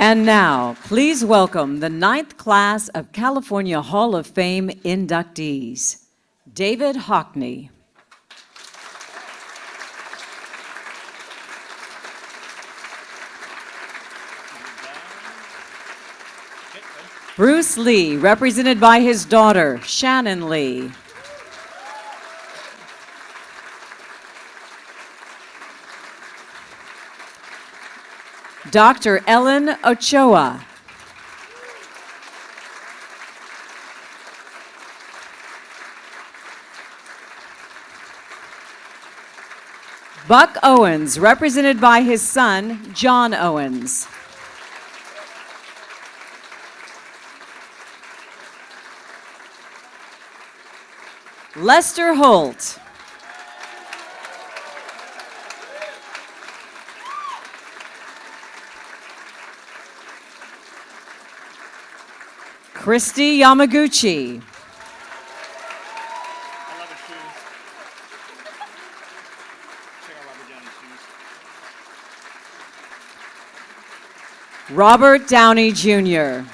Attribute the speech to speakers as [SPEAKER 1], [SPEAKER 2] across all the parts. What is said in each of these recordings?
[SPEAKER 1] And now, please welcome the 9th class of California Hall of Fame inductees, David Hockney, Bruce Lee, represented by his daughter, Shannon Lee, Dr. Ellen Ochoa, Buck Owens, represented by his son, John Owens, Lester Holt, Christy Yamaguchi, Robert Downey Jr.,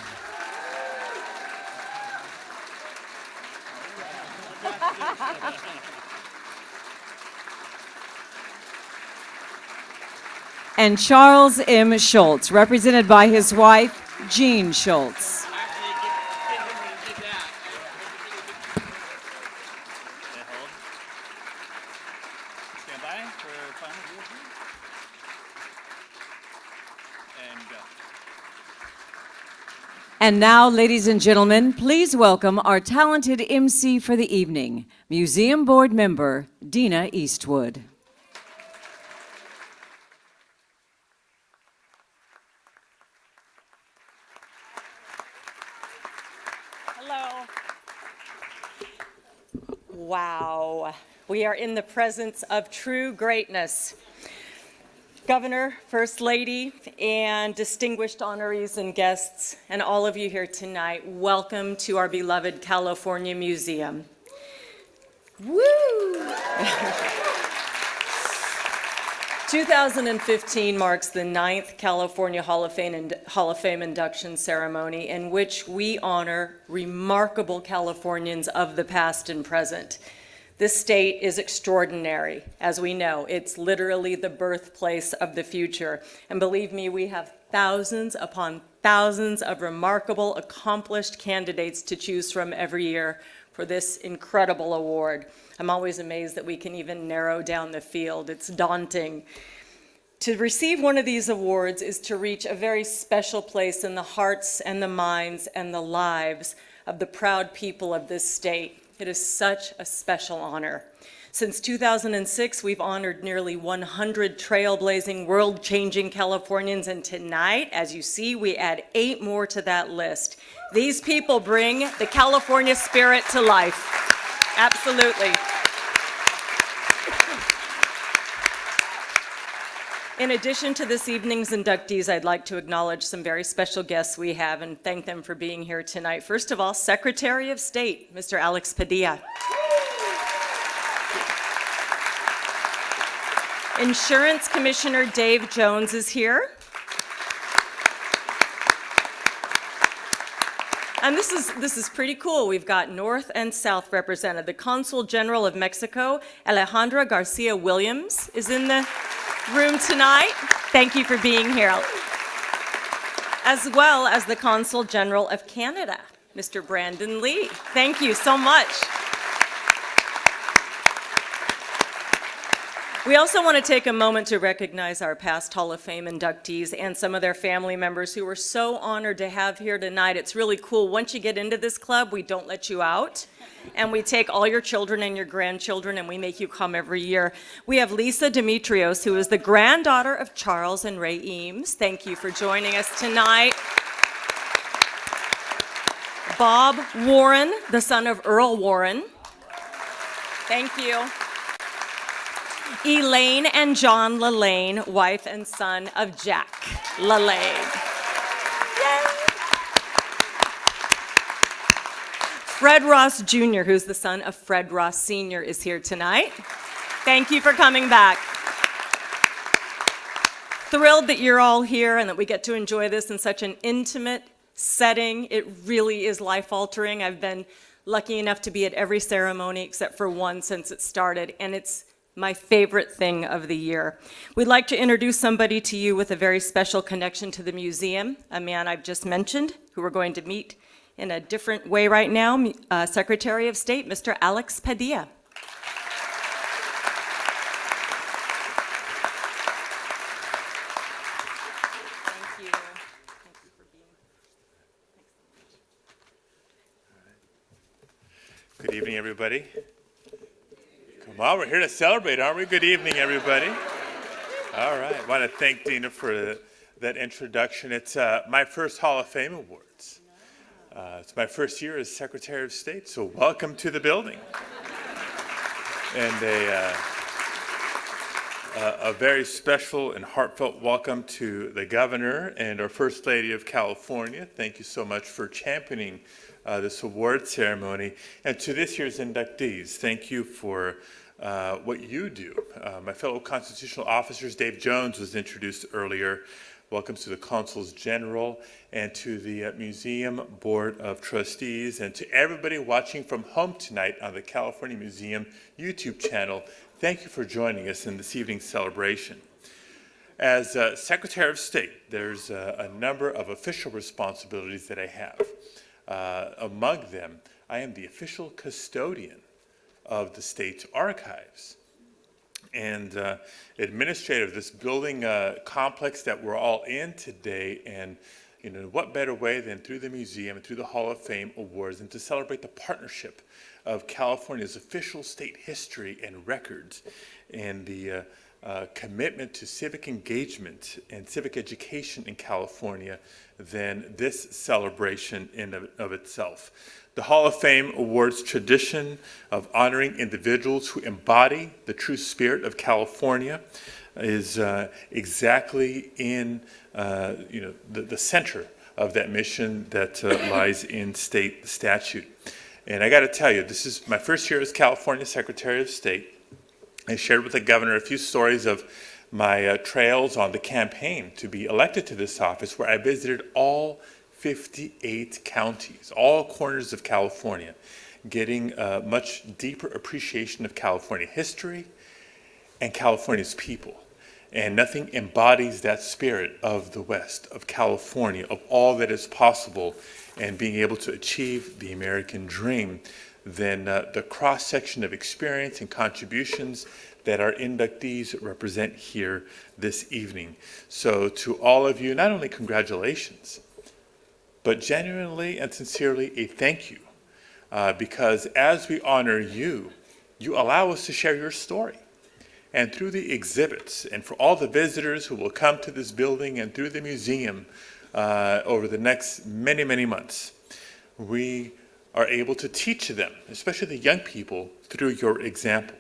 [SPEAKER 1] and Charles M. Schultz, represented by his wife, Jean Schultz. And now, ladies and gentlemen, please welcome our talented MC for the evening, Museum Board member, Dina Eastwood.
[SPEAKER 2] Hello. Wow, we are in the presence of true greatness. Governor, First Lady, and distinguished honorees and guests, and all of you here tonight, welcome to our beloved California Museum. Woo! 2015 marks the 9th California Hall of Fame induction ceremony in which we honor remarkable Californians of the past and present. This state is extraordinary, as we know. It's literally the birthplace of the future. And believe me, we have thousands upon thousands of remarkable, accomplished candidates to choose from every year for this incredible award. I'm always amazed that we can even narrow down the field. It's daunting. To receive one of these awards is to reach a very special place in the hearts and the minds and the lives of the proud people of this state. It is such a special honor. Since 2006, we've honored nearly 100 trailblazing, world-changing Californians, and tonight, as you see, we add 8 more to that list. These people bring the California spirit to life. Absolutely. In addition to this evening's inductees, I'd like to acknowledge some very special guests we have and thank them for being here tonight. First of all, Secretary of State, Mr. Alex Padilla. Insurance Commissioner Dave Jones is here. And this is pretty cool. We've got North and South represented. The Consul General of Mexico, Alejandra Garcia Williams, is in the room tonight. Thank you for being here. As well as the Consul General of Canada, Mr. Brandon Lee. Thank you so much. We also want to take a moment to recognize our past Hall of Fame inductees and some of their family members who we're so honored to have here tonight. It's really cool. Once you get into this club, we don't let you out. And we take all your children and your grandchildren and we make you come every year. We have Lisa Demetrios, who is the granddaughter of Charles and Ray Eames. Thank you for joining us tonight. Bob Warren, the son of Earl Warren. Thank you. Elaine and John LaLanne, wife and son of Jack LaLanne. Yay. Fred Ross Jr., who's the son of Fred Ross Sr., is here tonight. Thank you for coming back. thrilled that you're all here and that we get to enjoy this in such an intimate setting. It really is life-altering. I've been lucky enough to be at every ceremony except for one since it started, and it's my favorite thing of the year. We'd like to introduce somebody to you with a very special connection to the museum, a man I've just mentioned, who we're going to meet in a different way right now, Secretary of State, Mr. Alex Padilla. Thank you. Thank you for being here.
[SPEAKER 3] Good evening, everybody. Come on, we're here to celebrate, aren't we? Good evening, everybody. All right, I want to thank Dina for that introduction. It's my first Hall of Fame Awards. It's my first year as Secretary of State, so welcome to the building. And a very special and heartfelt welcome to the Governor and our First Lady of California. Thank you so much for championing this award ceremony. And to this year's inductees, thank you for what you do. My fellow constitutional officers, Dave Jones was introduced earlier. Welcome to the Consuls General and to the Museum Board of Trustees and to everybody watching from home tonight on the California Museum YouTube channel. Thank you for joining us in this evening's celebration. As Secretary of State, there's a number of official responsibilities that I have. Among them, I am the official custodian of the state's archives and administrator of this building complex that we're all in today. And what better way than through the museum and through the Hall of Fame Awards and to celebrate the partnership of California's official state history and records and the commitment to civic engagement and civic education in California than this celebration in of itself. The Hall of Fame Awards tradition of honoring individuals who embody the true spirit of California is exactly in the center of that mission that lies in state statute. And I got to tell you, this is my first year as California Secretary of State. I shared with the governor a few stories of my trails on the campaign to be elected to this office, where I visited all 58 counties, all corners of California, getting a much deeper appreciation of California history and California's people. And nothing embodies that spirit of the West, of California, of all that is possible and being able to achieve the American dream than the cross-section of experience and contributions that our inductees represent here this evening. So to all of you, not only congratulations, but genuinely and sincerely a thank you, because as we honor you, you allow us to share your story. And through the exhibits, and for all the visitors who will come to this building and through the museum over the next many, many months, we are able to teach them, especially the young people, through your example.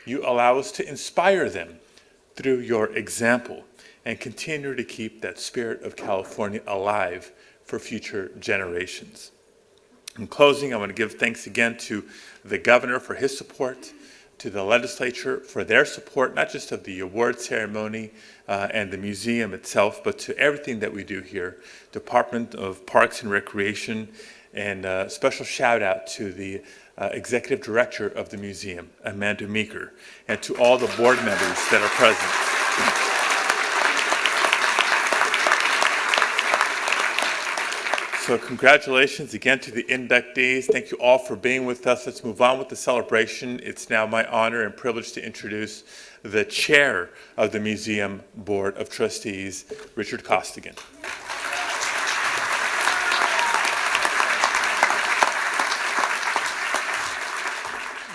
[SPEAKER 3] You allow us to inspire them through your example and continue to keep that spirit of California alive for future generations. In closing, I want to give thanks again to the governor for his support, to the legislature for their support, not just of the award ceremony and the museum itself, but to everything that we do here, Department of Parks and Recreation, and a special shout out to the executive director of the museum, Amanda Meeker, and to all the board members that are present. So congratulations again to the inductees. Thank you all for being with us. Let's move on with the celebration. It's now my honor and privilege to introduce the chair of the Museum Board of Trustees, Richard Costigan.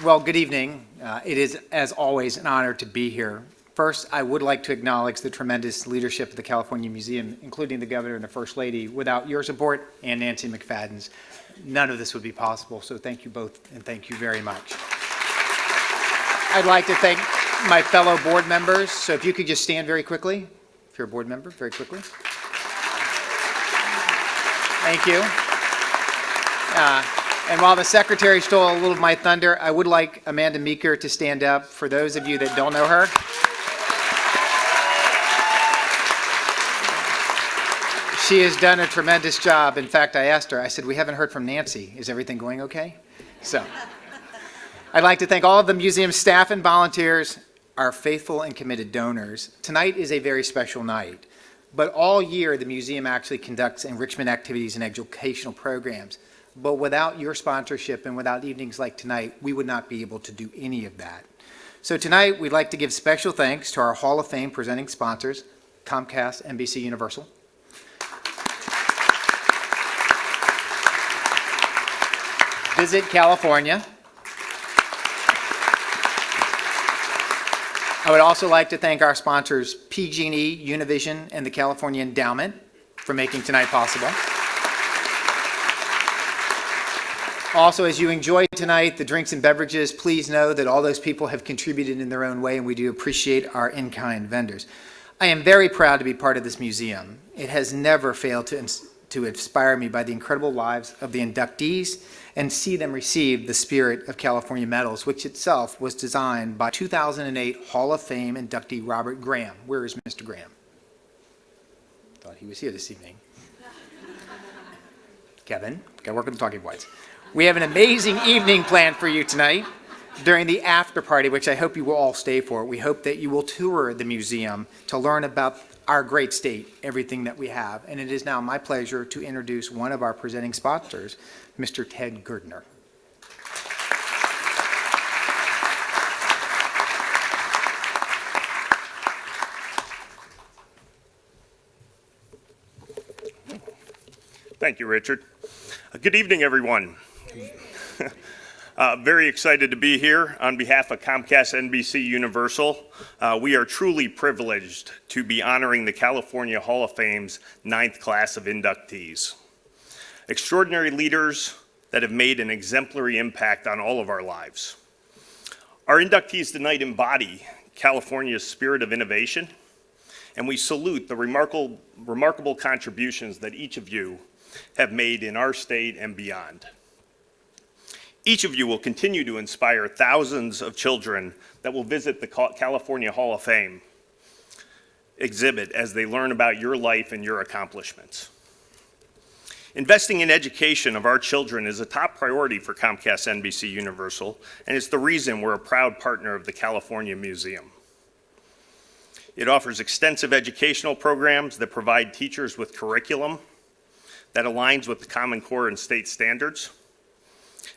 [SPEAKER 4] Well, good evening. It is, as always, an honor to be here. First, I would like to acknowledge the tremendous leadership of the California Museum, including the Governor and the First Lady. Without your support and Nancy McFadden's, none of this would be possible. So thank you both, and thank you very much. I'd like to thank my fellow board members. So if you could just stand very quickly, if you're a board member, very quickly. Thank you. And while the secretary stole a little of my thunder, I would like Amanda Meeker to stand up for those of you that don't know her. She has done a tremendous job. In fact, I asked her, I said, we haven't heard from Nancy. Is everything going okay? So, I'd like to thank all of the museum staff and volunteers, our faithful and committed donors. Tonight is a very special night, but all year the museum actually conducts enrichment activities and educational programs. But without your sponsorship and without evenings like tonight, we would not be able to do any of that. So tonight, we'd like to give special thanks to our Hall of Fame presenting sponsors, Comcast, NBC Universal. Visit California. I would also like to thank our sponsors, PG&E, Univision, and the California Endowment for making tonight possible. Also, as you enjoy tonight, the drinks and beverages, please know that all those people have contributed in their own way, and we do appreciate our in-kind vendors. I am very proud to be part of this museum. It has never failed to inspire me by the incredible lives of the inductees and see them receive the Spirit of California medals, which itself was designed by 2008 Hall of Fame inductee Robert Graham. Where is Mr. Graham? Thought he was here this evening. Kevin, got to work with the talking points. We have an amazing evening planned for you tonight. During the after party, which I hope you will all stay for, we hope that you will tour the museum to learn about our great state, everything that we have. And it is now my pleasure to introduce one of our presenting sponsors, Mr. Ted Girdner.
[SPEAKER 5] Thank you, Richard. Good evening, everyone. Very excited to be here on behalf of Comcast NBC Universal. We are truly privileged to be honoring the California Hall of Fame's 9th class of inductees. Extraordinary leaders that have made an exemplary impact on all of our lives. Our inductees tonight embody California's spirit of innovation, and we salute the remarkable contributions that each of you have made in our state and beyond. Each of you will continue to inspire thousands of children that will visit the California Hall of Fame exhibit as they learn about your life and your accomplishments. Investing in education of our children is a top priority for Comcast NBC Universal, and it's the reason we're a proud partner of the California Museum. It offers extensive educational programs that provide teachers with curriculum that aligns with the Common Core and state standards,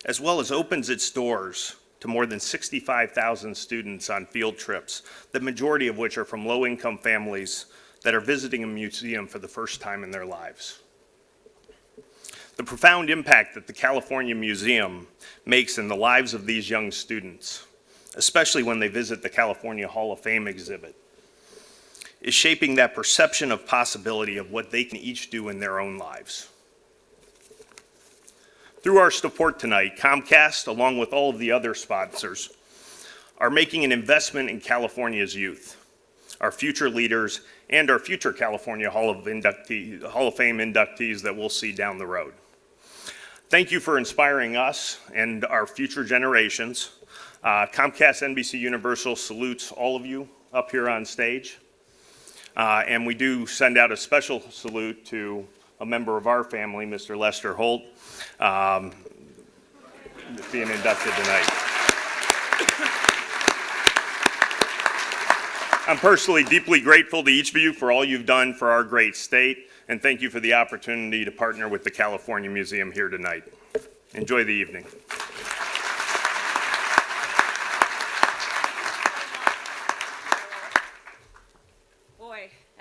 [SPEAKER 5] as well as opens its doors to more than 65,000 students on field trips, the majority of which are from low-income families that are visiting a museum for the first time in their lives. The profound impact that the California Museum makes in the lives of these young students, especially when they visit the California Hall of Fame exhibit, is shaping that perception of possibility of what they can each do in their own lives. Through our support tonight, Comcast, along with all of the other sponsors, are making an investment in California's youth, our future leaders, and our future California Hall of Fame inductees that we'll see down the road. Thank you for inspiring us and our future generations. Comcast NBC Universal salutes all of you up here on stage. And we do send out a special salute to a member of our family, Mr. Lester Holt, being inducted tonight. I'm personally deeply grateful to each of you for all you've done for our great state, and thank you for the opportunity to partner with the California Museum here tonight. Enjoy the evening.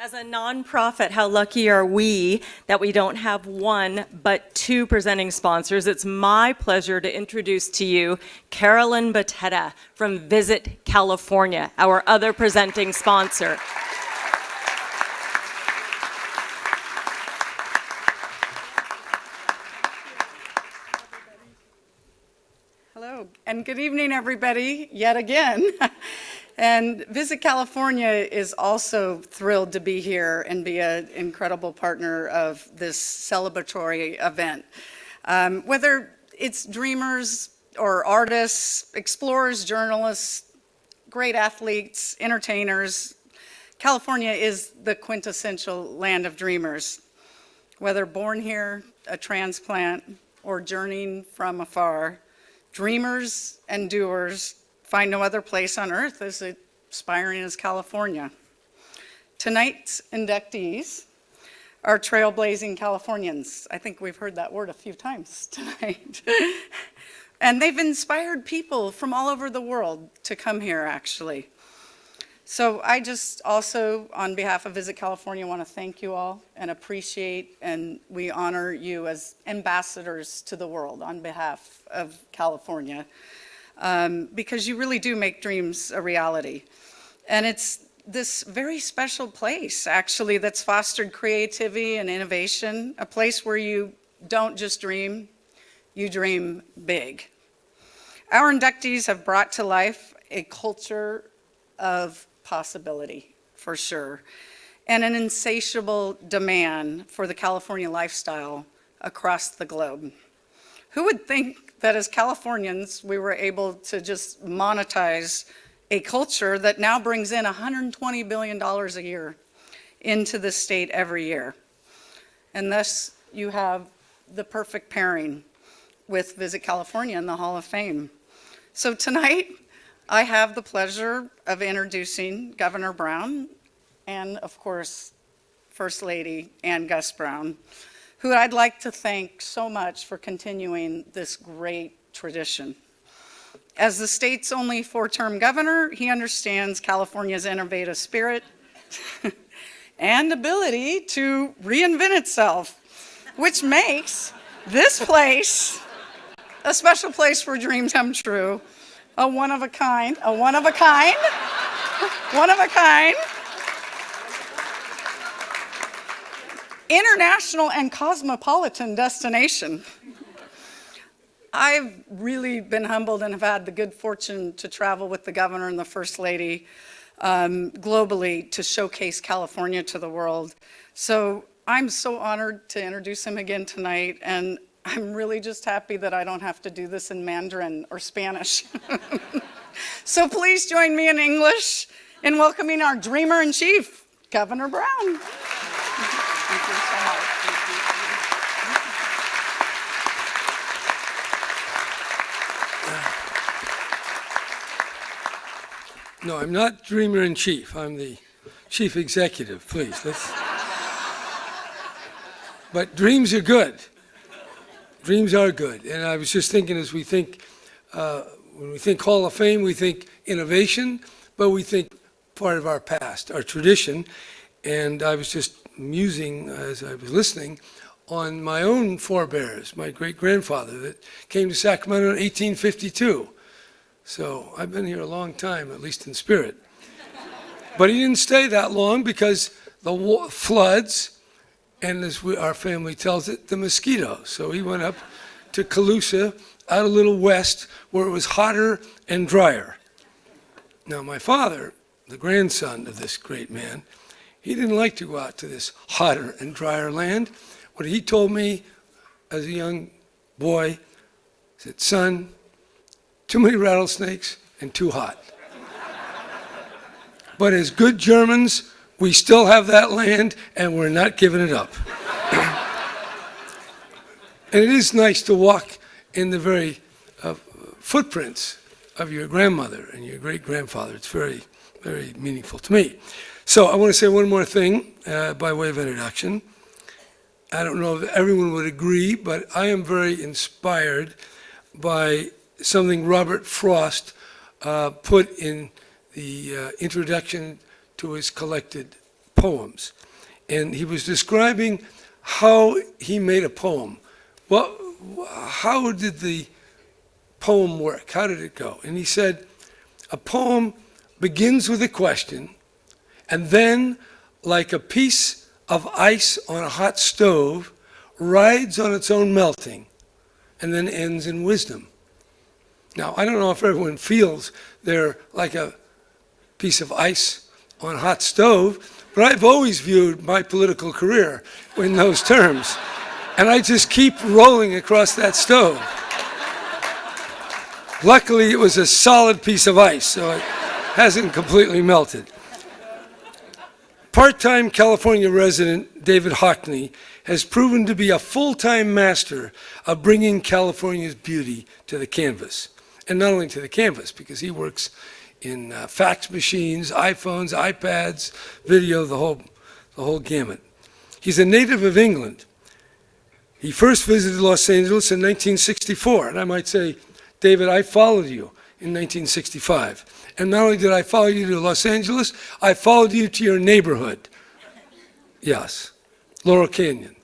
[SPEAKER 2] As a nonprofit, how lucky are we that we don't have one but two presenting sponsors? It's my pleasure to introduce to you Carolyn Batetta from Visit California, our other presenting sponsor.
[SPEAKER 6] Hello, and good evening, everybody, yet again. And Visit California is also thrilled to be here and be an incredible partner of this celebratory event. Whether it's dreamers or artists, explorers, journalists, great athletes, entertainers, California is the quintessential land of dreamers. Whether born here, a transplant, or journeying from afar, dreamers and doers find no other place on earth as inspiring as California. Tonight's inductees are trailblazing Californians. I think we've heard that word a few times tonight. And they've inspired people from all over the world to come here, actually. So I just also, on behalf of Visit California, want to thank you all and appreciate, and we honor you as ambassadors to the world on behalf of California, because you really do make dreams a reality. And it's this very special place, actually, that's fostered creativity and innovation, a place where you don't just dream, you dream big. Our inductees have brought to life a culture of possibility, for sure, and an insatiable demand for the California lifestyle across the globe. Who would think that as Californians, we were able to just monetize a culture that now brings in $120 billion a year into the state every year? And thus, you have the perfect pairing with Visit California and the Hall of Fame. So tonight, I have the pleasure of introducing Governor Brown and, of course, First Lady Ann Gus Brown, who I'd like to thank so much for continuing this great tradition. As the state's only four-term governor, he understands California's innovative spirit and ability to reinvent itself, which makes this place a special place where dreams come true. A one-of-a-kind, international and cosmopolitan destination. I've really been humbled and have had the good fortune to travel with the governor and the First Lady globally to showcase California to the world. So I'm so honored to introduce him again tonight, and I'm really just happy that I don't have to do this in Mandarin or Spanish. So please join me in English in welcoming our Dreamer-in-Chief, Governor Brown. Thank you so much.
[SPEAKER 7] No, I'm not Dreamer-in-Chief. I'm the Chief Executive, please. But dreams are good. Dreams are good. And I was just thinking, as we think, when we think Hall of Fame, we think innovation, but we think part of our past, our tradition. And I was just musing, as I was listening, on my own forebears, my great-grandfather that came to Sacramento in 1852. So I've been here a long time, at least in spirit. But he didn't stay that long because the floods, and as our family tells it, the mosquitoes. So he went up to Calusa, out a little west, where it was hotter and drier. Now my father, the grandson of this great man, he didn't like to go out to this hotter and drier land. What he told me as a young boy, he said, "Son, too many rattlesnakes and too hot." But as good Germans, we still have that land, and we're not giving it up. And it is nice to walk in the very footprints of your grandmother and your great-grandfather. It's very, very meaningful to me. So I want to say one more thing by way of introduction. I don't know if everyone would agree, but I am very inspired by something Robert Frost put in the introduction to his collected poems. And he was describing how he made a poem. Well, how did the poem work? How did it go? And he said, a poem begins with a question, and then, like a piece of ice on a hot stove, rides on its own melting, and then ends in wisdom. Now, I don't know if everyone feels they're like a piece of ice on a hot stove, but I've always viewed my political career in those terms. And I just keep rolling across that stove. Luckily, it was a solid piece of ice, so it hasn't completely melted. Part-time California resident David Hockney has proven to be a full-time master of bringing California's beauty to the canvas. And not only to the canvas, because he works in fax machines, iPhones, iPads, video, the whole gamut. He's a native of England. He first visited Los Angeles in 1964, and I might say, David, I followed you in 1965. And not only did I follow you to Los Angeles, I followed you to your neighborhood. Yes, Laurel Canyon.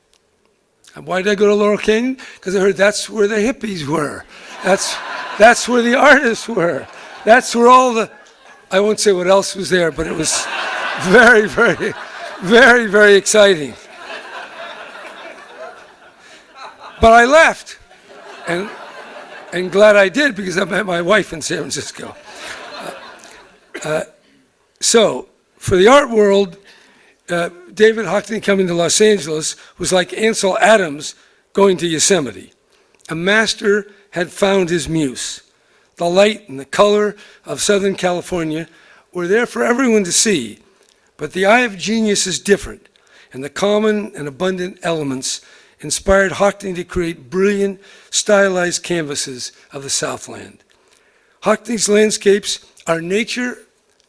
[SPEAKER 7] And why did I go to Laurel Canyon? Because I heard that's where the hippies were. That's where the artists were. That's where all the, I won't say what else was there, but it was very, very, very, very exciting. But I left, and glad I did, because I met my wife in San Francisco. So, for the art world, David Hockney coming to Los Angeles was like Ansel Adams going to Yosemite. A master had found his muse. The light and the color of Southern California were there for everyone to see, but the eye of genius is different, and the common and abundant elements inspired Hockney to create brilliant, stylized canvases of the Southland. Hockney's landscapes are nature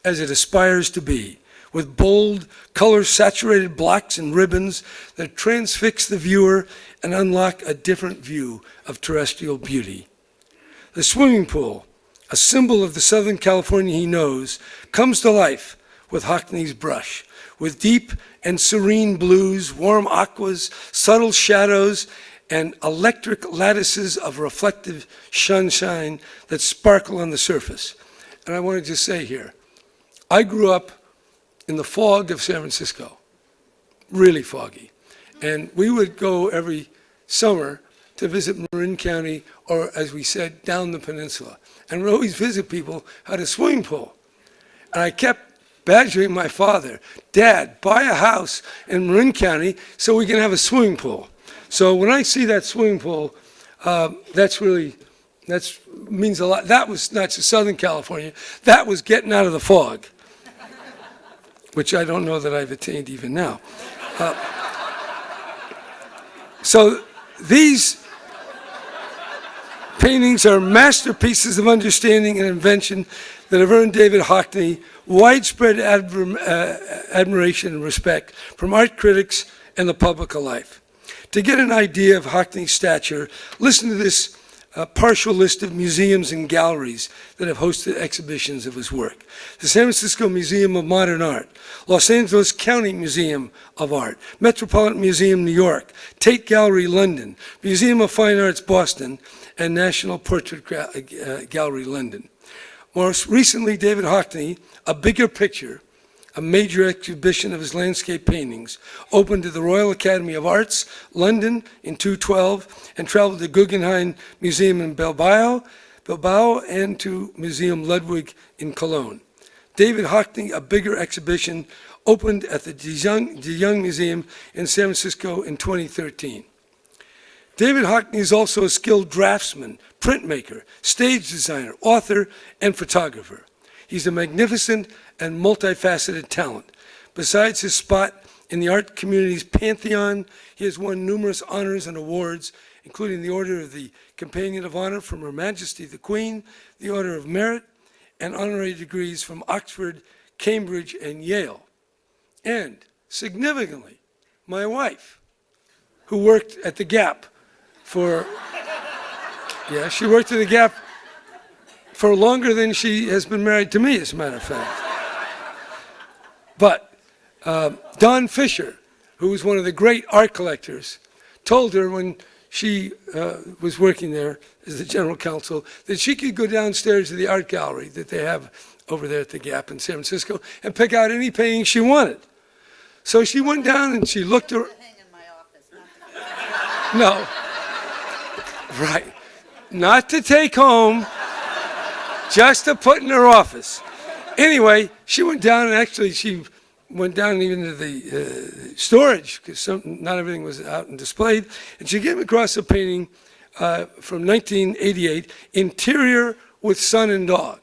[SPEAKER 7] as it aspires to be, with bold, color-saturated blocks and ribbons that transfix the viewer and unlock a different view of terrestrial beauty. The swimming pool, a symbol of the Southern California he knows, comes to life with Hockney's brush, with deep and serene blues, warm aquas, subtle shadows, and electric lattices of reflective sunshine that sparkle on the surface. And I want to just say here, I grew up in the fog of San Francisco, really foggy. And we would go every summer to visit Marin County, or as we said, down the peninsula. And we'd always visit people who had a swimming pool. And I kept badgering my father, Dad, buy a house in Marin County so we can have a swimming pool. So when I see that swimming pool, that means a lot. That was not just Southern California, that was getting out of the fog, which I don't know that I've attained even now. So these paintings are masterpieces of understanding and invention that have earned David Hockney widespread admiration and respect from art critics and the public alike. To get an idea of Hockney's stature, listen to this partial list of museums and galleries that have hosted exhibitions of his work. The San Francisco Museum of Modern Art, Los Angeles County Museum of Art, Metropolitan Museum, New York, Tate Gallery, London, Museum of Fine Arts, Boston, and National Portrait Gallery, London. Most recently, David Hockney, A Bigger Picture, a major exhibition of his landscape paintings, opened at the Royal Academy of Arts, London, in 2012, and traveled to Guggenheim Museum in Bilbao, and to Museum Ludwig in Cologne. David Hockney, A Bigger Exhibition, opened at the De Young Museum in San Francisco in 2013. David Hockney is also a skilled draftsman, printmaker, stage designer, author, and photographer. He's a magnificent and multifaceted talent. Besides his spot in the art community's pantheon, he has won numerous honors and awards, including the Order of the Companion of Honor from Her Majesty the Queen, the Order of Merit, and honorary degrees from Oxford, Cambridge, and Yale. And, significantly, my wife, who worked at the Gap she worked at the Gap for longer than she has been married to me, as a matter of fact. But Don Fisher, who was one of the great art collectors, told her when she was working there as the general counsel that she could go downstairs to the art gallery that they have over there at the Gap in San Francisco and pick out any painting she wanted. So she went down and she looked around. No. Right. Not to take home, just to put in her office. Anyway, she went down, and actually she went down even to the storage, because not everything was out and displayed, and she came across a painting from 1988, Interior with Son and Dog.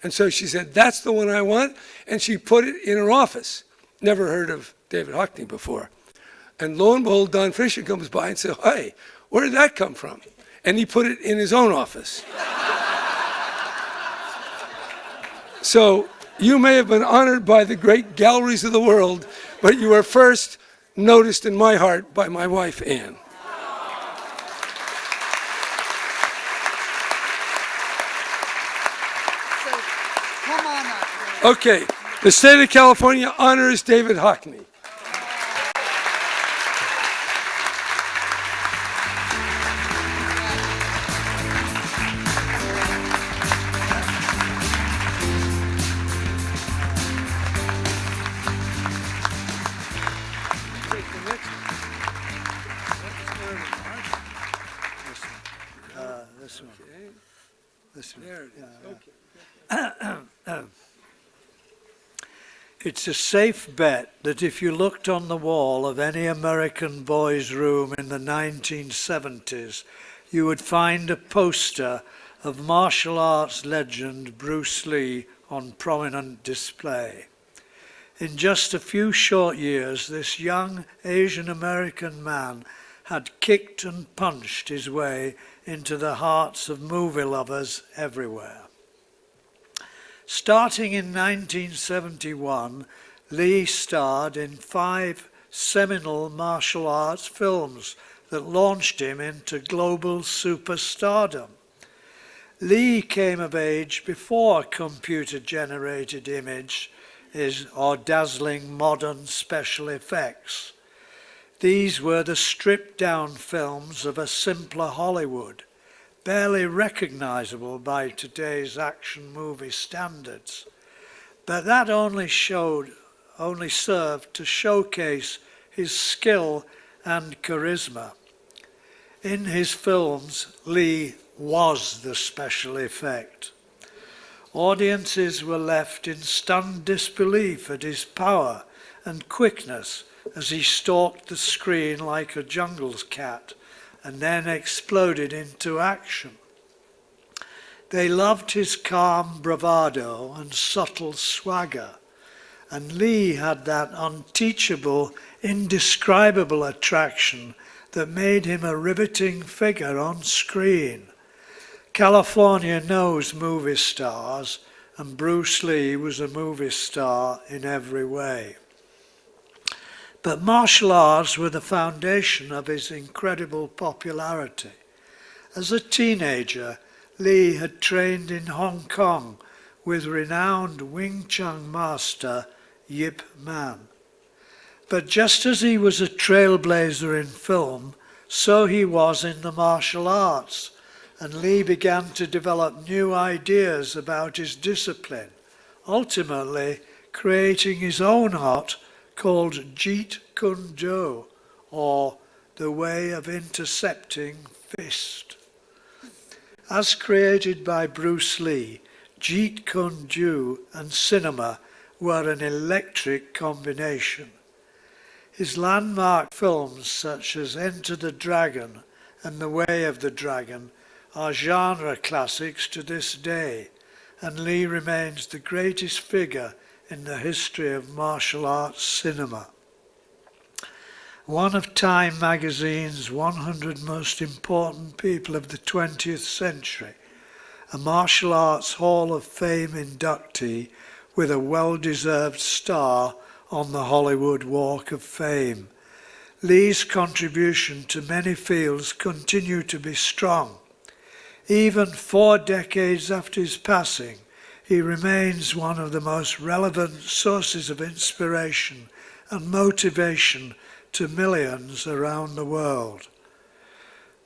[SPEAKER 7] And so she said, that's the one I want, and she put it in her office. Never heard of David Hockney before. And lo and behold, Don Fisher comes by and says, hey, where did that come from? And he put it in his own office. So you may have been honored by the great galleries of the world, but you were first noticed in my heart by my wife, Anne.
[SPEAKER 8] So, come on up.
[SPEAKER 7] Okay, the state of California honors David Hockney.
[SPEAKER 8] This one. This one.
[SPEAKER 7] There it is.
[SPEAKER 8] Yeah,
[SPEAKER 7] Okay.
[SPEAKER 8] It's a safe bet that if you looked on the wall of any American boy's room in the 1970s, you would find a poster of martial arts legend Bruce Lee on prominent display. In just a few short years, this young Asian American man had kicked and punched his way into the hearts of movie lovers everywhere. Starting in 1971, Lee starred in 5 seminal martial arts films that launched him into global superstardom. Lee came of age before computer-generated image or dazzling modern special effects. These were the stripped-down films of a simpler Hollywood, barely recognizable by today's action movie standards. But that only served to showcase his skill and charisma. In his films, Lee was the special effect. Audiences were left in stunned disbelief at his power and quickness as he stalked the screen like a jungle cat and then exploded into action. They loved his calm bravado and subtle swagger, and Lee had that unteachable, indescribable attraction that made him a riveting figure on screen. California knows movie stars, and Bruce Lee was a movie star in every way. But martial arts were the foundation of his incredible popularity. As a teenager, Lee had trained in Hong Kong with renowned Wing Chun master Yip Man. But just as he was a trailblazer in film, so he was in the martial arts, and Lee began to develop new ideas about his discipline, ultimately creating his own art called Jeet Kune Do, or the way of intercepting fist. As created by Bruce Lee, Jeet Kune Do and cinema were an electric combination. His landmark films such as Enter the Dragon and The Way of the Dragon are genre classics to this day, and Lee remains the greatest figure in the history of martial arts cinema. One of Time magazine's 100 most important people of the 20th century, a martial arts Hall of Fame inductee with a well-deserved star on the Hollywood Walk of Fame. Lee's contribution to many fields continue to be strong. Even 4 decades after his passing, he remains one of the most relevant sources of inspiration and motivation to millions around the world.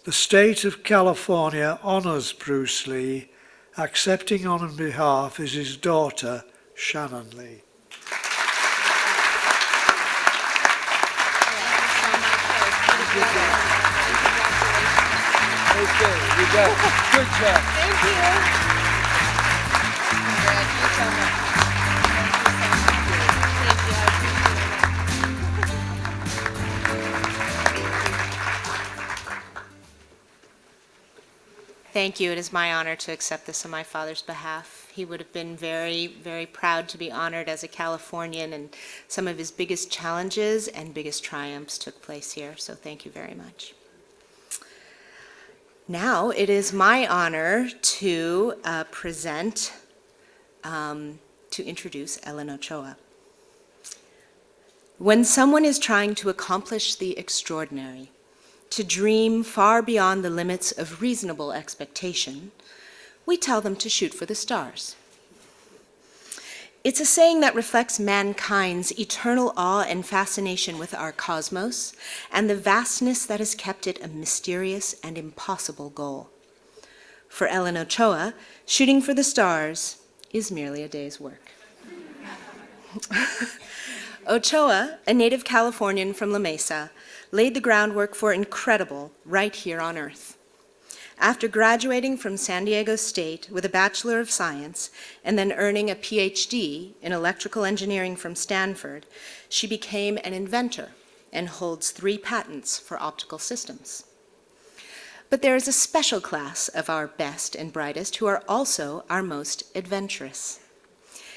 [SPEAKER 8] The state of California honors Bruce Lee. Accepting on behalf is his daughter, Shannon Lee.
[SPEAKER 7] Okay, you got it. Good job.
[SPEAKER 9] Thank you.
[SPEAKER 10] Thank you. It is my honor to accept this on my father's behalf.
[SPEAKER 9] he would have been very, very proud to be honored as a Californian, and some of his biggest challenges and biggest triumphs took place here, so thank you very much. Now it is my honor to introduce Ellen Ochoa. When someone is trying to accomplish the extraordinary, to dream far beyond the limits of reasonable expectation, we tell them to shoot for the stars. It's a saying that reflects mankind's eternal awe and fascination with our cosmos and the vastness that has kept it a mysterious and impossible goal. For Ellen Ochoa, shooting for the stars is merely a day's work. Ochoa, a native Californian from La Mesa, laid the groundwork for incredible right here on Earth. After graduating from San Diego State with a Bachelor of Science and then earning a PhD in electrical engineering from Stanford, she became an inventor and holds 3 patents for optical systems. But there is a special class of our best and brightest who are also our most adventurous.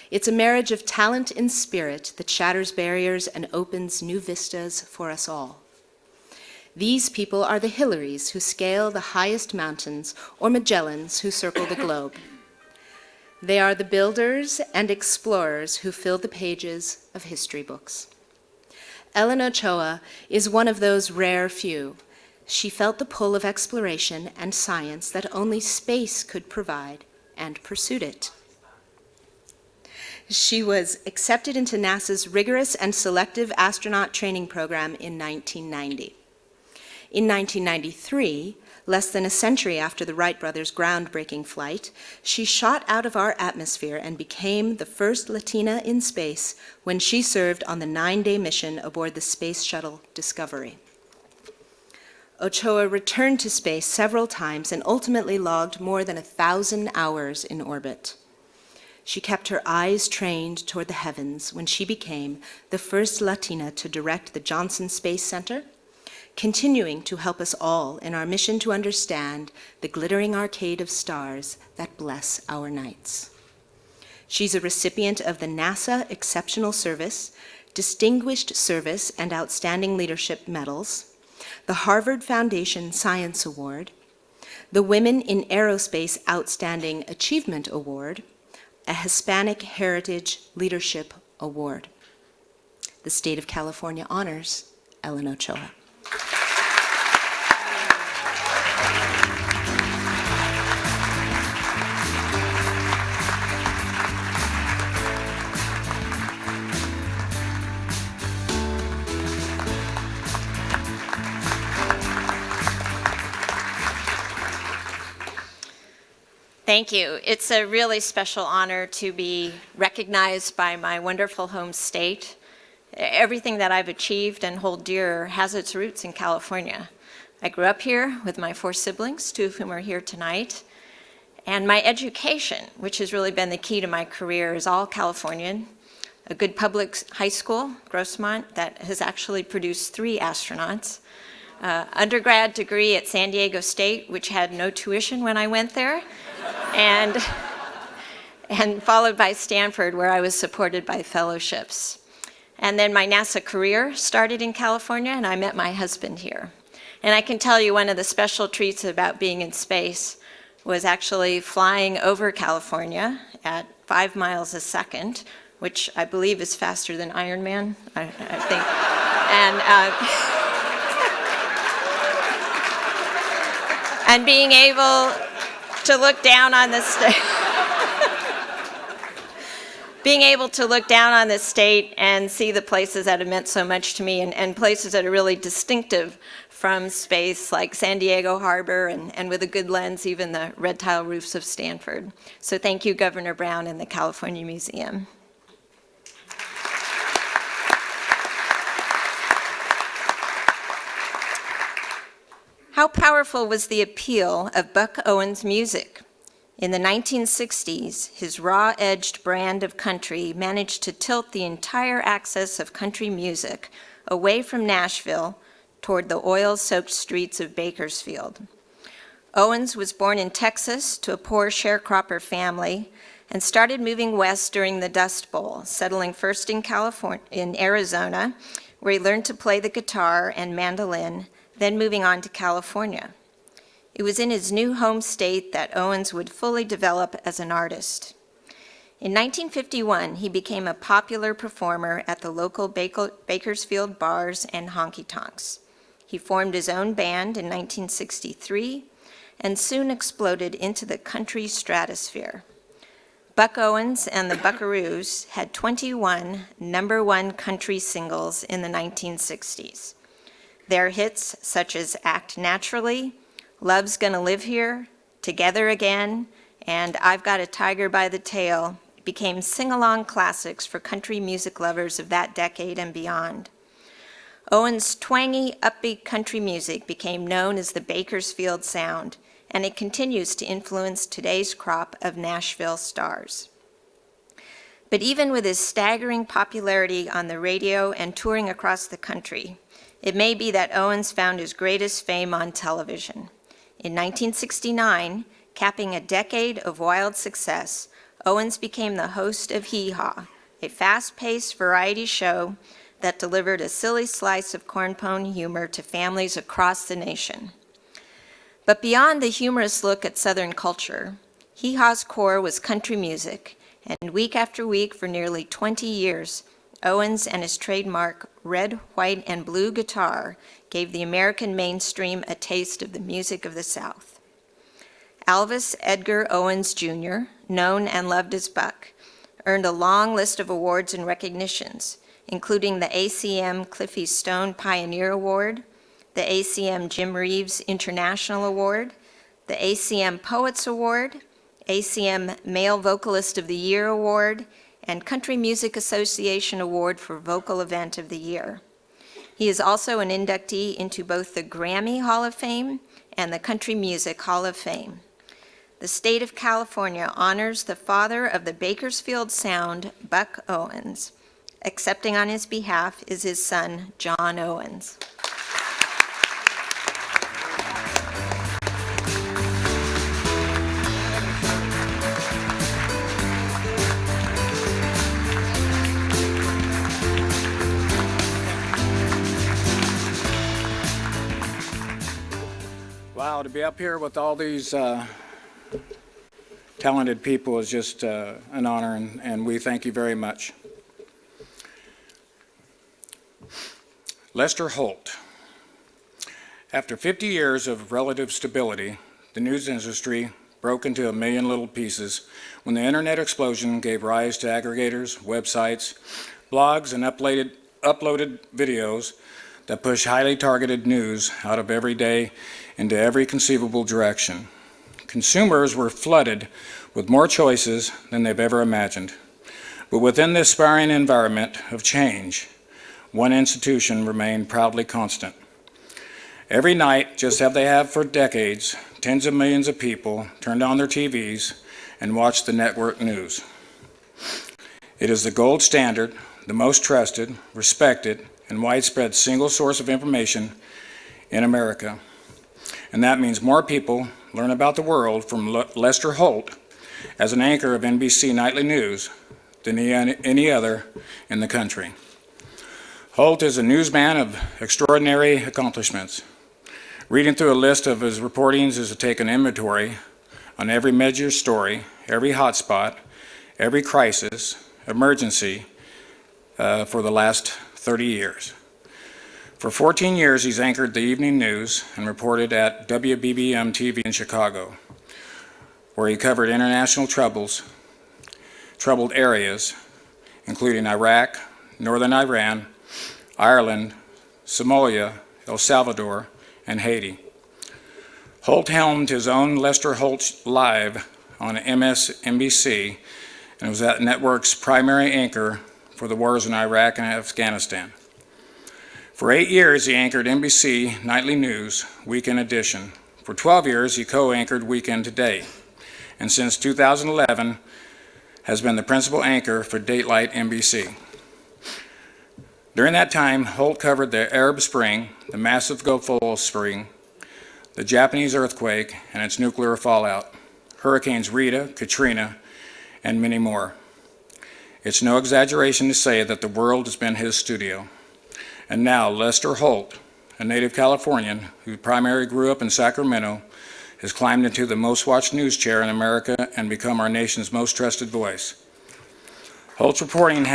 [SPEAKER 9] It's a marriage of talent and spirit that shatters barriers and opens new vistas for us all. These people are the Hillarys who scale the highest mountains, or Magellans who circle the globe. They are the builders and explorers who fill the pages of history books. Ellen Ochoa is one of those rare few. She felt the pull of exploration and science that only space could provide and pursued it. She was accepted into NASA's rigorous and selective astronaut training program in 1990. In 1993, less than a century after the Wright brothers' groundbreaking flight, she shot out of our atmosphere and became the first Latina in space when she served on the 9-day mission aboard the Space Shuttle Discovery. Ochoa returned to space several times and ultimately logged more than 1,000 hours in orbit. She kept her eyes trained toward the heavens when she became the first Latina to direct the Johnson Space Center, continuing to help us all in our mission to understand the glittering arcade of stars that bless our nights. She's a recipient of the NASA Exceptional Service, Distinguished Service and Outstanding Leadership Medals, the Harvard Foundation Science Award, the Women in Aerospace Outstanding Achievement Award, a Hispanic Heritage Leadership Award. The state of California honors Ellen Ochoa.
[SPEAKER 10] Thank you. It's a really special honor to be recognized by my wonderful home state. Everything that I've achieved and hold dear has its roots in California. I grew up here with my 4 siblings, 2 of whom are here tonight. And my education, which has really been the key to my career, is all Californian. A good public high school, Grossmont, that has actually produced 3 astronauts. Undergrad degree at San Diego State, which had no tuition when I went there. And followed by Stanford, where I was supported by fellowships. And then my NASA career started in California, and I met my husband here. And I can tell you one of the special treats about being in space was actually flying over California at 5 miles a second, which I believe is faster than Iron Man, I think. And being able to look down on the state and see the places that have meant so much to me, and places that are really distinctive from space, like San Diego Harbor, and with a good lens, even the red tile roofs of Stanford. So thank you, Governor Brown and the California Museum. How powerful was the appeal of Buck Owens' music? In the 1960s, his raw-edged brand of country managed to tilt the entire axis of country music away from Nashville toward the oil-soaked streets of Bakersfield. Owens was born in Texas to a poor sharecropper family and started moving west during the Dust Bowl, settling first in Arizona, where he learned to play the guitar and mandolin, then moving on to California. It was in his new home state that Owens would fully develop as an artist. In 1951, he became a popular performer at the local Bakersfield bars and honky-tonks. He formed his own band in 1963 and soon exploded into the country stratosphere. Buck Owens and the Buckaroos had 21 #1 country singles in the 1960s. Their hits such as Act Naturally, Love's Gonna Live Here, Together Again, and I've Got a Tiger by the Tail became sing-along classics for country music lovers of that decade and beyond. Owens' twangy, upbeat country music became known as the Bakersfield Sound, and it continues to influence today's crop of Nashville stars. But even with his staggering popularity on the radio and touring across the country, it may be that Owens found his greatest fame on television. In 1969, capping a decade of wild success, Owens became the host of Hee Haw, a fast-paced variety show that delivered a silly slice of cornpone humor to families across the nation. But beyond the humorous look at Southern culture, Hee Haw's core was country music, and week after week for nearly 20 years, Owens and his trademark red, white, and blue guitar gave the American mainstream a taste of the music of the South. Alvis Edgar Owens Jr., known and loved as Buck, earned a long list of awards and recognitions, including the ACM Cliffy Stone Pioneer Award, the ACM Jim Reeves International Award, the ACM Poets Award, ACM Male Vocalist of the Year Award, and Country Music Association Award for Vocal Event of the Year. He is also an inductee into both the Grammy Hall of Fame and the Country Music Hall of Fame. The state of California honors the father of the Bakersfield Sound, Buck Owens. Accepting on his behalf is his son, John Owens.
[SPEAKER 11] Wow, to be up here with all these talented people is just an honor, and we thank you very much. Lester Holt. After 50 years of relative stability, the news industry broke into a million little pieces when the internet explosion gave rise to aggregators, websites, blogs, and uploaded videos that push highly targeted news out of every day into every conceivable direction. Consumers were flooded with more choices than they've ever imagined. But within this spiraling environment of change, one institution remained proudly constant. Every night, just as they have for decades, tens of millions of people turned on their TVs and watched the network news. It is the gold standard, the most trusted, respected, and widespread single source of information in America. And that means more people learn about the world from Lester Holt as an anchor of NBC Nightly News than any other in the country. Holt is a newsman of extraordinary accomplishments. Reading through a list of his reportings is to take an inventory on every major story, every hotspot, every crisis, emergency for the last 30 years. For 14 years, he's anchored the evening news and reported at WBBM TV in Chicago, where he covered international troubled areas, including Iraq, Northern Iran, Ireland, Somalia, El Salvador, and Haiti. Holt helmed his own Lester Holt Live on MSNBC and was that network's primary anchor for the wars in Iraq and Afghanistan. For 8 years, he anchored NBC Nightly News, Weekend Edition. For 12 years, he co-anchored Weekend Today, and since 2011, has been the principal anchor for Dateline NBC. During that time, Holt covered the Arab Spring, the massive Gulf oil spring, the Japanese earthquake and its nuclear fallout, Hurricanes Rita, Katrina, and many more. It's no exaggeration to say that the world has been his studio. And now Lester Holt, a native Californian who primarily grew up in Sacramento, has climbed into the most watched news chair in America and become our nation's most trusted voice. Holt's reporting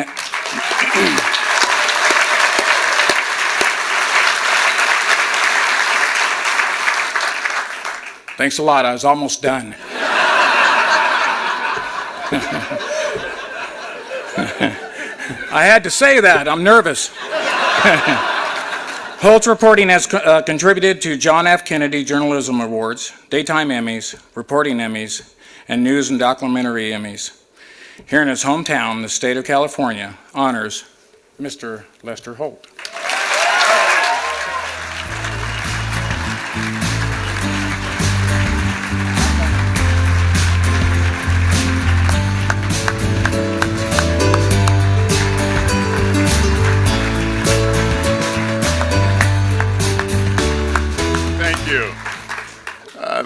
[SPEAKER 11] Thanks a lot, I was almost done. I had to say that, I'm nervous. Holt's reporting has contributed to John F. Kennedy Journalism Awards, Daytime Emmys, Reporting Emmys, and News and Documentary Emmys. Here in his hometown, the state of California honors Mr. Lester Holt.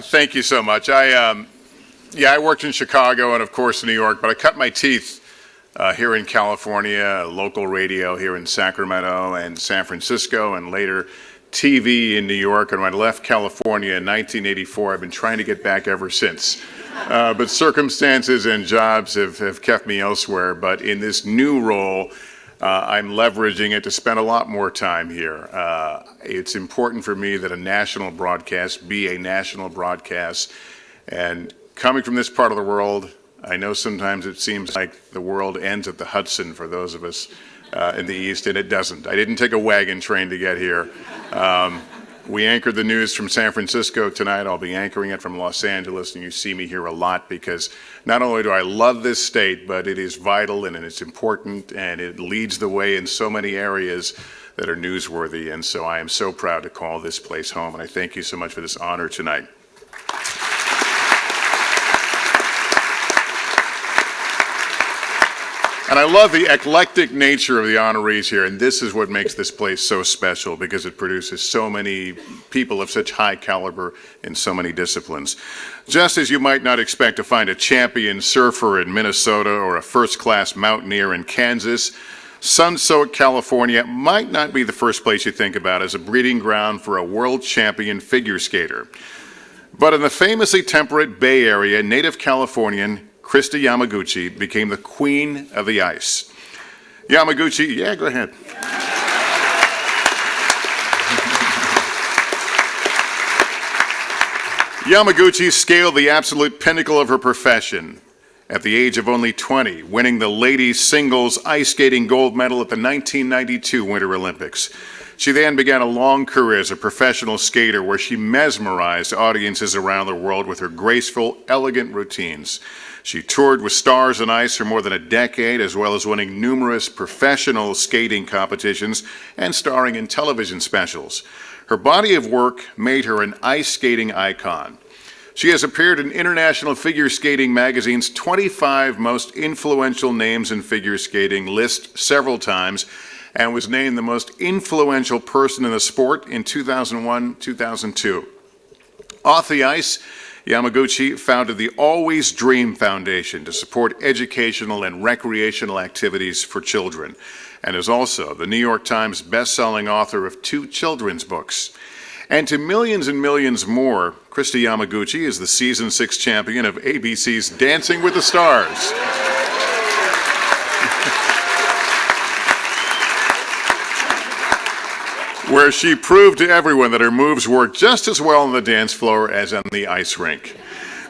[SPEAKER 12] Thank you so much. I worked in Chicago and, of course, New York, but I cut my teeth here in California, local radio here in Sacramento and San Francisco, and later TV in New York. And when I left California in 1984, I've been trying to get back ever since. But circumstances and jobs have kept me elsewhere. But in this new role, I'm leveraging it to spend a lot more time here. It's important for me that a national broadcast be a national broadcast. And coming from this part of the world, I know sometimes it seems like the world ends at the Hudson for those of us in the East, and it doesn't. I didn't take a wagon train to get here. We anchored the news from San Francisco tonight. I'll be anchoring it from Los Angeles, and you see me here a lot because not only do I love this state, but it is vital and it's important, and it leads the way in so many areas that are newsworthy. And so I am so proud to call this place home, and I thank you so much for this honor tonight. And I love the eclectic nature of the honorees here, and this is what makes this place so special because it produces so many people of such high caliber in so many disciplines. Just as you might not expect to find a champion surfer in Minnesota or a first-class mountaineer in Kansas, sun-soaked California might not be the first place you think about as a breeding ground for a world champion figure skater. But in the famously temperate Bay Area, native Californian Krista Yamaguchi became the queen of the ice. Yamaguchi, yeah, go ahead. Yamaguchi scaled the absolute pinnacle of her profession at the age of only 20, winning the ladies singles ice skating gold medal at the 1992 Winter Olympics. She then began a long career as a professional skater where she mesmerized audiences around the world with her graceful, elegant routines. She toured with Stars on Ice for more than a decade, as well as winning numerous professional skating competitions and starring in television specials. Her body of work made her an ice skating icon. She has appeared in International Figure Skating Magazine's 25 most influential names in figure skating list several times, and was named the most influential person in the sport in 2001-2002. Off the ice, Yamaguchi founded the Always Dream Foundation to support educational and recreational activities for children, and is also the New York Times best-selling author of 2 children's books. And to millions and millions more, Krista Yamaguchi is the season 6 champion of ABC's Dancing with the Stars. Where she proved to everyone that her moves work just as well on the dance floor as on the ice rink.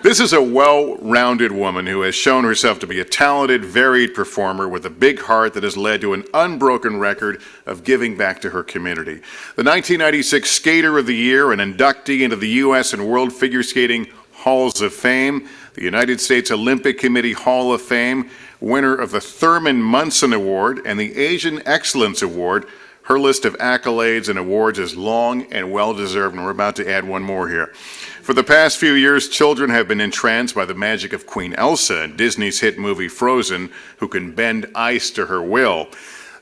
[SPEAKER 12] This is a well-rounded woman who has shown herself to be a talented, varied performer with a big heart that has led to an unbroken record of giving back to her community. The 1996 Skater of the Year, an inductee into the U.S. and World Figure Skating Halls of Fame, the United States Olympic Committee Hall of Fame, winner of the Thurman Munson Award and the Asian Excellence Award. Her list of accolades and awards is long and well-deserved, and we're about to add one more here. For the past few years, children have been entranced by the magic of Queen Elsa in Disney's hit movie Frozen, who can bend ice to her will.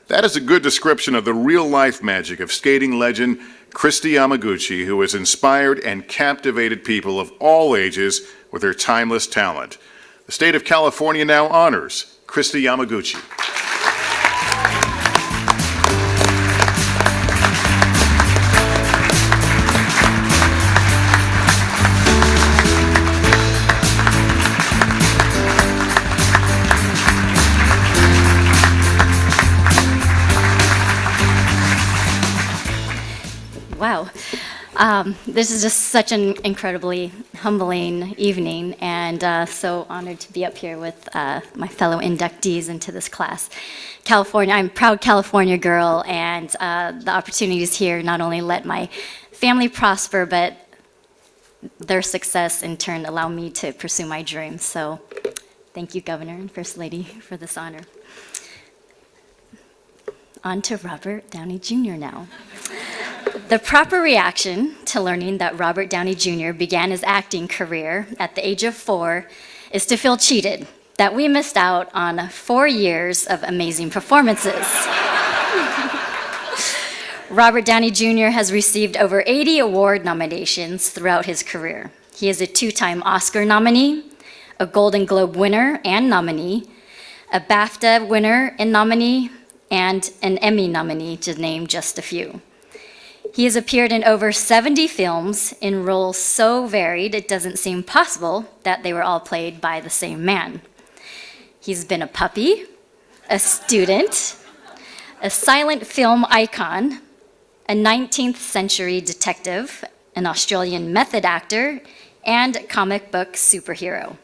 [SPEAKER 12] That is a good description of the real-life magic of skating legend Krista Yamaguchi, who has inspired and captivated people of all ages with her timeless talent. The state of California now honors Christy Yamaguchi.
[SPEAKER 13] Wow. This is just such an incredibly humbling evening, and so honored to be up here with my fellow inductees into this class. California, I'm a proud California girl, and the opportunities here not only let my family prosper, but their success in turn allow me to pursue my dreams. So thank you, Governor and First Lady, for this honor. On to Robert Downey Jr. now. The proper reaction to learning that Robert Downey Jr. began his acting career at the age of 4 is to feel cheated, that we missed out on 4 years of amazing performances. Robert Downey Jr. has received over 80 award nominations throughout his career. He is a 2-time Oscar nominee, a Golden Globe winner and nominee, a BAFTA winner and nominee, and an Emmy nominee, to name just a few. He has appeared in over 70 films in roles so varied it doesn't seem possible that they were all played by the same man. He's been a puppy, a student, a silent film icon, a 19th century detective, an Australian method actor, and a comic book superhero.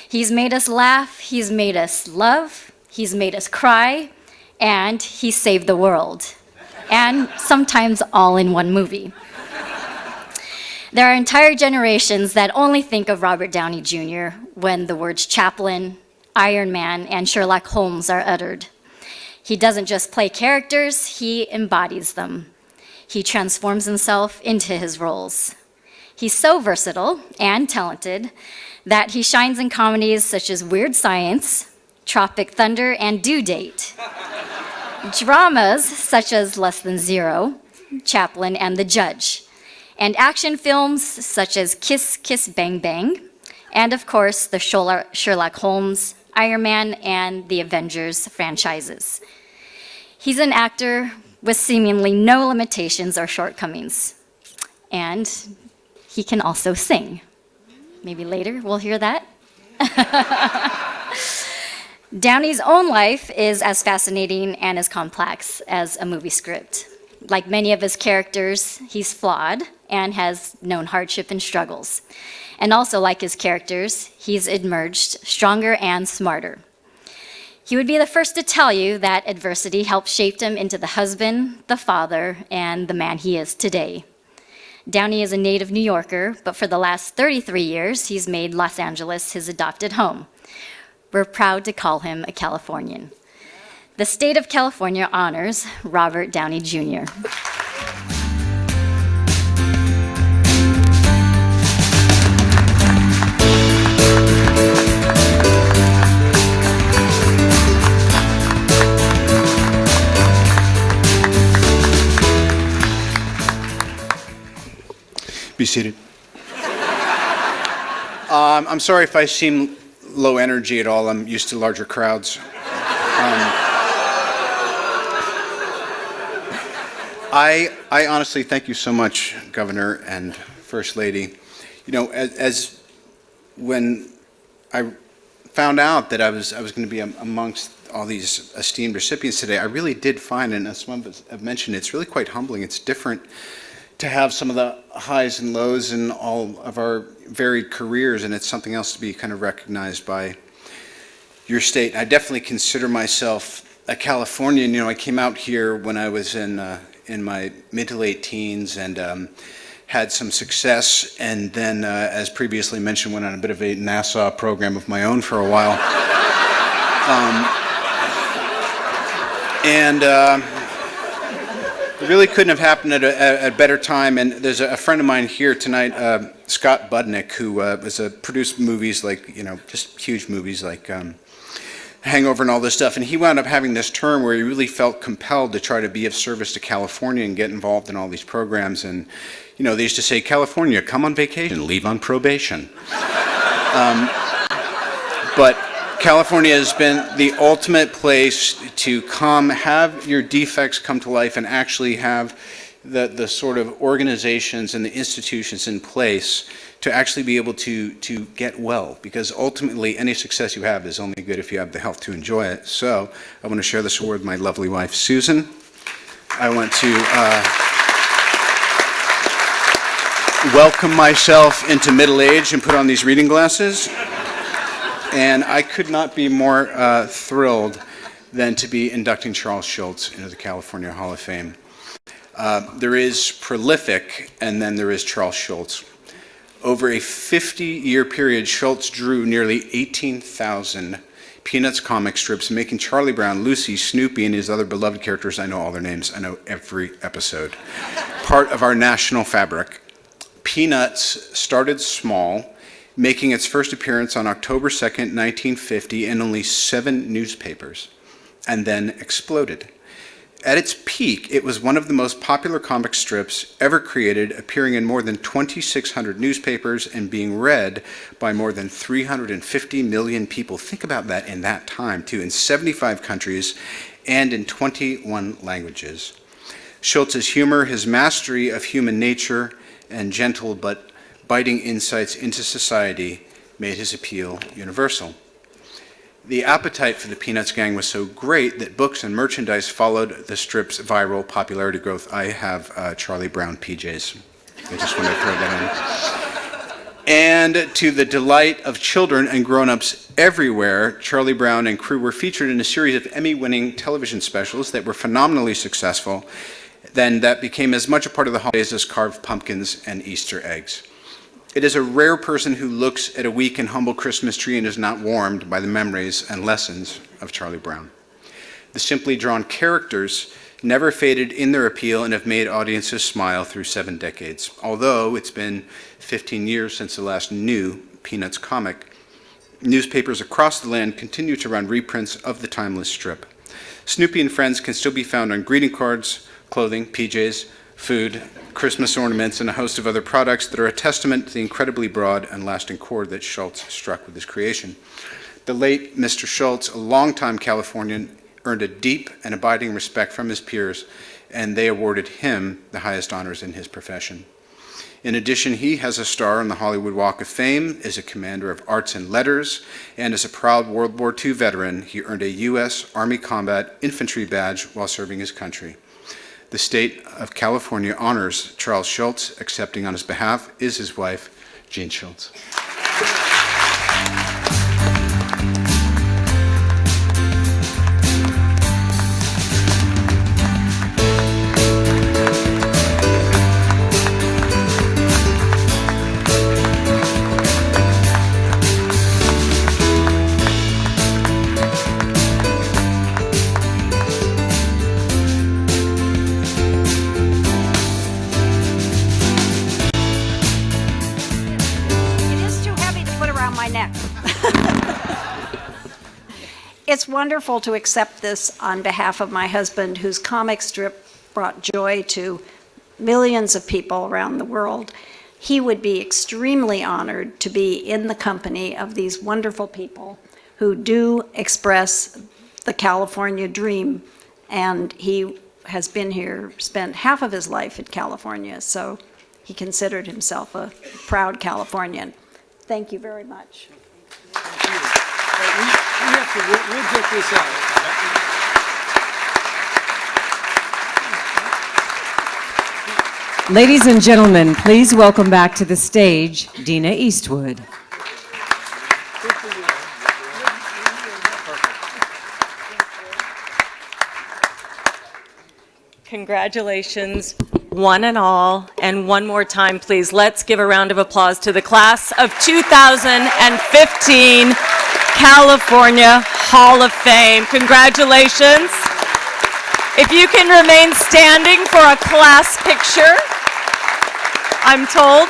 [SPEAKER 13] He's made us laugh, he's made us love, he's made us cry, and he saved the world. And sometimes all in one movie. There are entire generations that only think of Robert Downey Jr. when the words Chaplin, Iron Man, and Sherlock Holmes are uttered. He doesn't just play characters, he embodies them. He transforms himself into his roles. He's so versatile and talented that he shines in comedies such as Weird Science, Tropic Thunder, and Due Date. Dramas such as Less Than Zero, Chaplin, and The Judge, and action films such as Kiss Kiss Bang Bang, and of course the Sherlock Holmes, Iron Man, and the Avengers franchises. He's an actor with seemingly no limitations or shortcomings, and he can also sing. Maybe later we'll hear that. Downey's own life is as fascinating and as complex as a movie script. Like many of his characters, he's flawed and has known hardship and struggles. And also, like his characters, he's emerged stronger and smarter. He would be the first to tell you that adversity helped shape him into the husband, the father, and the man he is today. Downey is a native New Yorker, but for the last 33 years, he's made Los Angeles his adopted home. We're proud to call him a Californian. The state of California honors Robert Downey Jr.
[SPEAKER 14] Be seated. I'm sorry if I seem low energy at all. I'm used to larger crowds. I honestly thank you so much, Governor and First Lady. You know, as when I found out that I was going to be amongst all these esteemed recipients today, I really did find, and as some of us have mentioned, it's really quite humbling. It's different to have some of the highs and lows in all of our varied careers, and it's something else to be kind of recognized by your state. I definitely consider myself a Californian. You know, I came out here when I was in my mid to late teens and had some success, and then, as previously mentioned, went on a bit of a NASA program of my own for a while. It really couldn't have happened at a better time. And there's a friend of mine here tonight, Scott Budnick, who produced movies like, you know, just huge movies like Hangover and all this stuff. And he wound up having this term where he really felt compelled to try to be of service to California and get involved in all these programs. And, you know, they used to say, California, come on vacation, leave on probation. But California has been the ultimate place to come, have your defects come to life, and actually have the sort of organizations and the institutions in place to actually be able to get well, because ultimately any success you have is only good if you have the health to enjoy it. So I want to share this award with my lovely wife, Susan. I want to welcome myself into middle age and put on these reading glasses. And I could not be more thrilled than to be inducting Charles Schulz into the California Hall of Fame. There is prolific, and then there is Charles Schulz. Over a 50-year period, Schulz drew nearly 18,000 Peanuts comic strips, making Charlie Brown, Lucy, Snoopy, and his other beloved characters, I know all their names, I know every episode, part of our national fabric. Peanuts started small, making its first appearance on October 2nd, 1950, in only 7 newspapers, and then exploded. At its peak, it was one of the most popular comic strips ever created, appearing in more than 2,600 newspapers and being read by more than 350 million people. Think about that in that time, too, in 75 countries and in 21 languages. Schulz's humor, his mastery of human nature, and gentle but biting insights into society made his appeal universal. The appetite for the Peanuts gang was so great that books and merchandise followed the strip's viral popularity growth. I have Charlie Brown PJs. I just want to throw that in. And to the delight of children and grown-ups everywhere, Charlie Brown and crew were featured in a series of Emmy-winning television specials that were phenomenally successful, then that became as much a part of the holidays as carved pumpkins and Easter eggs. It is a rare person who looks at a weak and humble Christmas tree and is not warmed by the memories and lessons of Charlie Brown. The simply drawn characters never faded in their appeal and have made audiences smile through 7 decades. Although it's been 15 years since the last new Peanuts comic, newspapers across the land continue to run reprints of the timeless strip. Snoopy and Friends can still be found on greeting cards, clothing, PJs, food, Christmas ornaments, and a host of other products that are a testament to the incredibly broad and lasting chord that Schulz struck with his creation. The late Mr. Schulz, a longtime Californian, earned a deep and abiding respect from his peers, and they awarded him the highest honors in his profession. In addition, he has a star on the Hollywood Walk of Fame, is a Commander of Arts and Letters, and as a proud World War II veteran, he earned a U.S. Army Combat Infantry badge while serving his country. The state of California honors Charles Schulz. Accepting on his behalf is his wife, Jean Schulz.
[SPEAKER 15] It's wonderful to accept this on behalf of my husband, whose comic strip brought joy to millions of people around the world. He would be extremely honored to be in the company of these wonderful people who do express the California dream, and he has been here, spent half of his life in California, so he considered himself a proud Californian. Thank you very much.
[SPEAKER 7] We'll get this out.
[SPEAKER 1] Ladies and gentlemen, please welcome back to the stage Dina Eastwood.
[SPEAKER 2] Congratulations, one and all. And one more time, please, let's give a round of applause to the class of 2015 California Hall of Fame. Congratulations. If you can remain standing for a class picture, I'm told.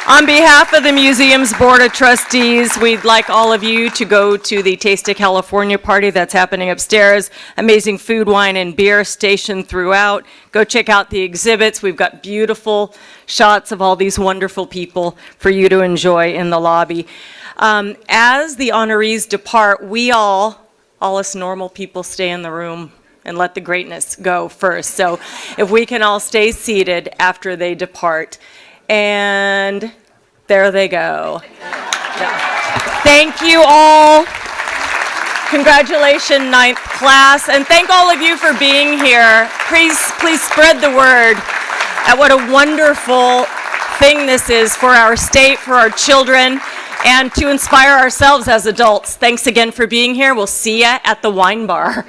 [SPEAKER 2] On behalf of the museum's Board of Trustees, we'd like all of you to go to the Taste of California party that's happening upstairs. Amazing food, wine, and beer stationed throughout. Go check out the exhibits. We've got beautiful shots of all these wonderful people for you to enjoy in the lobby. As the honorees depart, we all us normal people, stay in the room and let the greatness go first. So if we can all stay seated after they depart. And there they go. Yeah. Thank you all. Congratulations, 9th class. And thank all of you for being here. Please spread the word at what a wonderful thing this is for our state, for our children, and to inspire ourselves as adults. Thanks again for being here. We'll see you at the wine bar.